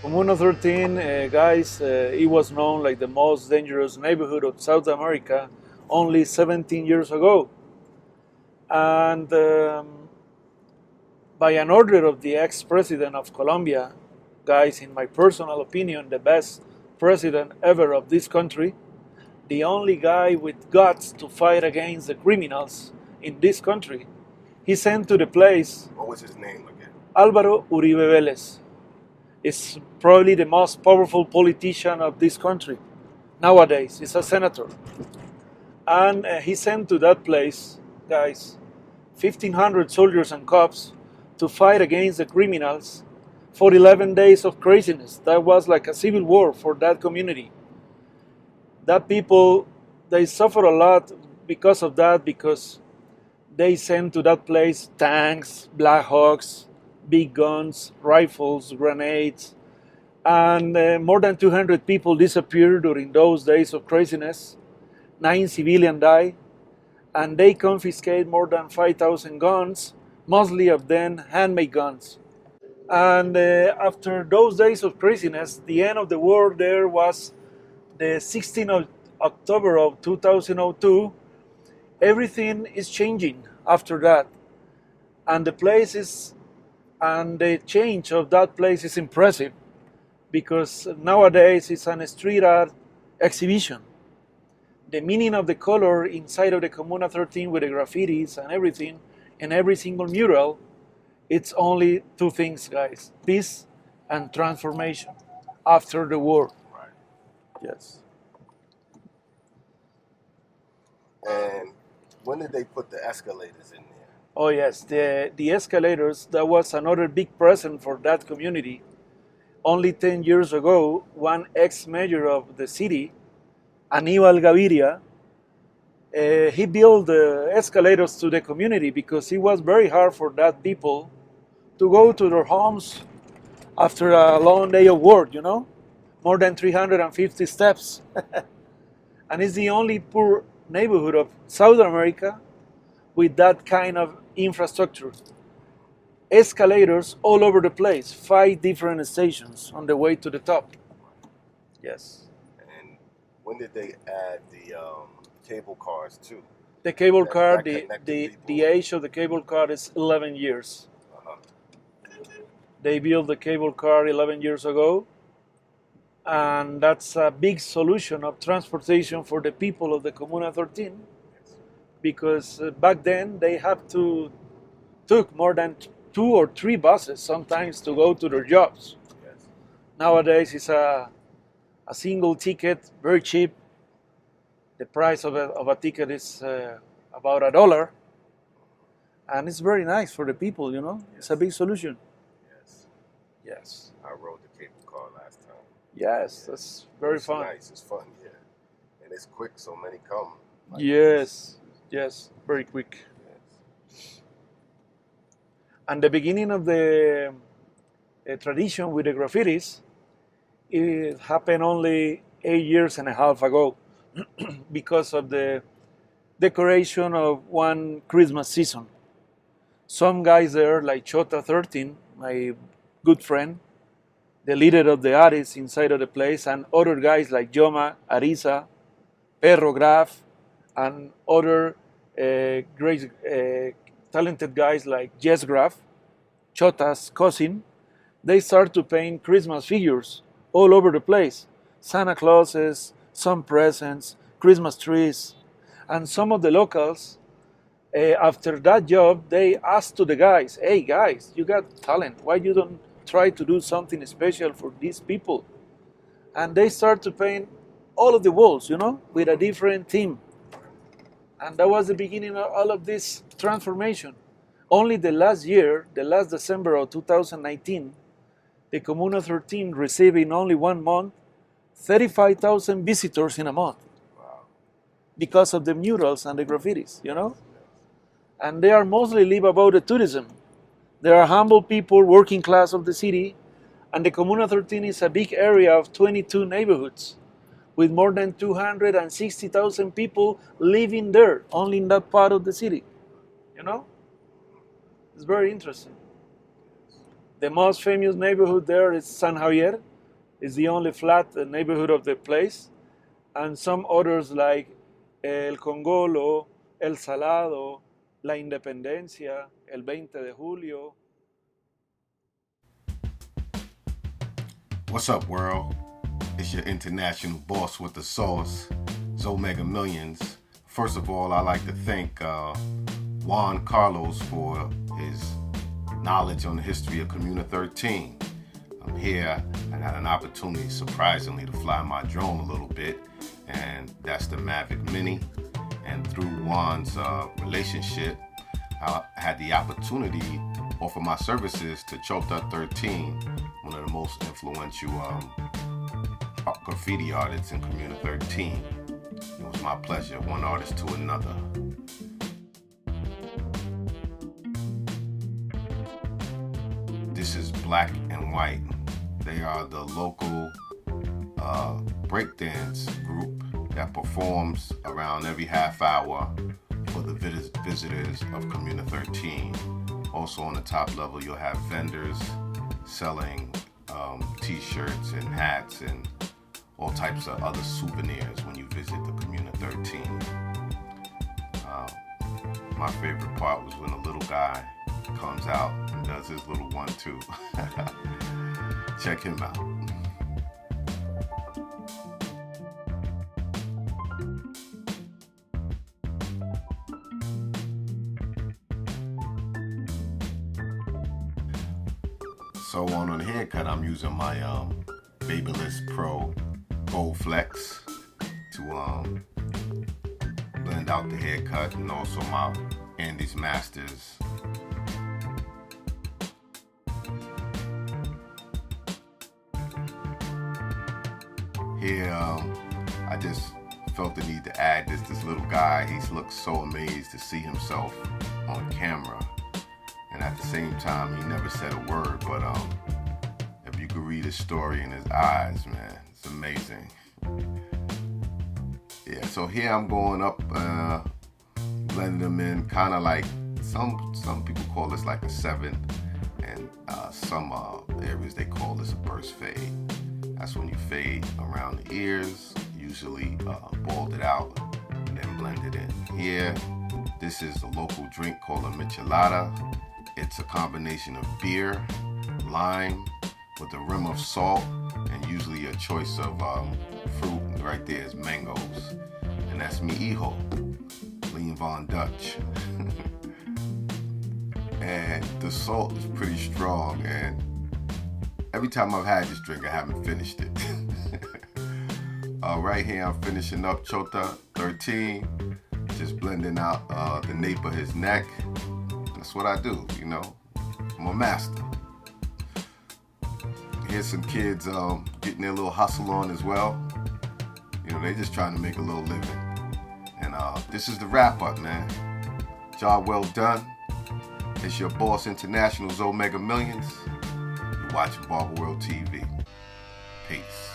Comuna 13, guys, it was known like the most dangerous neighborhood of South America only 17 years ago. And by an order of the ex-president of Colombia, guys, in my personal opinion, the best president ever of this country, the only guy with guts to fight against the criminals in this country, he sent to the place. What was his name again? Álvaro Uribe Vélez is probably the most powerful politician of this country nowadays. He's a senator. And he sent to that place, guys, 1,500 soldiers and cops to fight against the criminals for 11 days of craziness. That was like a civil war for that community. That people, they suffer a lot because of that, because they sent to that place tanks, Black Hawks, big guns, rifles, grenades, and more than 200 people disappeared during those days of craziness. 9 civilians died, and they confiscate more than 5,000 guns, mostly of them handmade guns. And after those days of craziness, the end of the war there was the 16th of October of 2002. Everything is changing after that, and the change of that place is impressive, because nowadays it's a street art exhibition. The meaning of the color inside of the Comuna 13 with the graffitis and everything, and every single mural, it's only two things, guys: peace and transformation after the war. Right. Yes. And when did they put the escalators in there? Oh yes, the escalators, that was another big present for that community. Only 10 years ago, one ex-mayor of the city, Aníbal Gaviria, he built escalators to the community because it was very hard for that people to go to their homes after a long day of work, more than 350 steps. And it's the only poor neighborhood of South America with that kind of infrastructure. Escalators all over the place, 5 different stations on the way to the top. Yes. And when did they add the cable cars too? The cable car, that connected the people. age of the cable car is 11 years. Uh-huh. They built the cable car 11 years ago, and that's a big solution of transportation for the people of the Comuna 13, because back then they took more than 2 or 3 buses sometimes to go to their jobs. Yes. Nowadays it's a single ticket, very cheap. The price of a ticket is about $1, and it's very nice for the people. Yes. It's a big solution. Yes. Yes. I rode the cable car last time. Yes, that's very It's fun. nice. It's fun, yeah. And it's quick, so many come. Yes, yes, very quick. Yes. And the beginning of the tradition with the graffitis, it happened only 8 years and a half ago because of the decoration of one Christmas season. Some guys there, like Chota 13, my good friend, the leader of the artists inside of the place, and other guys like Yoma, Arisa, Perro Graf, and other great talented guys like Jess Graf, Chota's cousin, they start to paint Christmas figures all over the place. Santa Clauses, some presents, Christmas trees. And some of the locals, after that job, they asked to the guys, hey guys, you got talent, why you don't try to do something special for these people? And they start to paint all of the walls, with a different theme. And that was the beginning of all of this transformation. Only the last year, the last December of 2019, the Comuna 13 received in only 1 month 35,000 visitors in a month. Wow. Because of the murals and the graffitis, And they are mostly live about the tourism. They are humble people, working class of the city, and the Comuna 13 is a big area of 22 neighborhoods with more than 260,000 people living there, only in that part of the city. It's very interesting. The most famous neighborhood there is San Javier, is the only flat neighborhood of the place, and some others like El Congolo, El Salado, La Independencia, El 20 de Julio. What's up, world? It's your international boss with the sauce, Zomega Millions. First of all, I'd like to thank Juan Carlos for his knowledge on the history of Comuna 13. I'm here and had an opportunity, surprisingly, to fly my drone a little bit, and that's the Mavic Mini. And through Juan's relationship, I had the opportunity to offer my services to Chota 13, one of the most influential graffiti artists in Comuna 13. It was my pleasure, one artist to another. This is Black and White. They are the local breakdance group that performs around every half hour for the visitors of Comuna 13. Also on the top level, you'll have vendors selling t-shirts and hats and all types of other souvenirs when you visit the Comuna 13. My favorite part was when a little guy comes out and does his little 1-2. Check him out. So on the haircut, I'm using my Babyliss Pro Gold Flex to blend out the haircut, and also my Andes Masters. Here, I just felt the need to add this little guy. He looks so amazed to see himself on camera. And at the same time, he never said a word, but if you could read his story in his eyes, man, it's amazing. Yeah, so here I'm going up, blending them in, kind of like some people call this like a 7th, and some areas they call this a burst fade. That's when you fade around the ears, usually bald it out, and then blend it in. Here, this is a local drink called a michelada. It's a combination of beer, lime, with a rim of salt, and usually a choice of fruit. Right there is mangoes. And that's mi hijo, Lean Von Dutch. And the salt is pretty strong, and every time I've had this drink, I haven't finished it. Right here, I'm finishing up Chota 13, just blending out the nape of his neck. That's what I do, you know. I'm a master. Here's some kids getting their little hustle on as well. You know, they just trying to make a little living. And this is the wrap up, man. Job well done. It's your boss, International Zomega Millions. You're watching Barber World TV. Peace.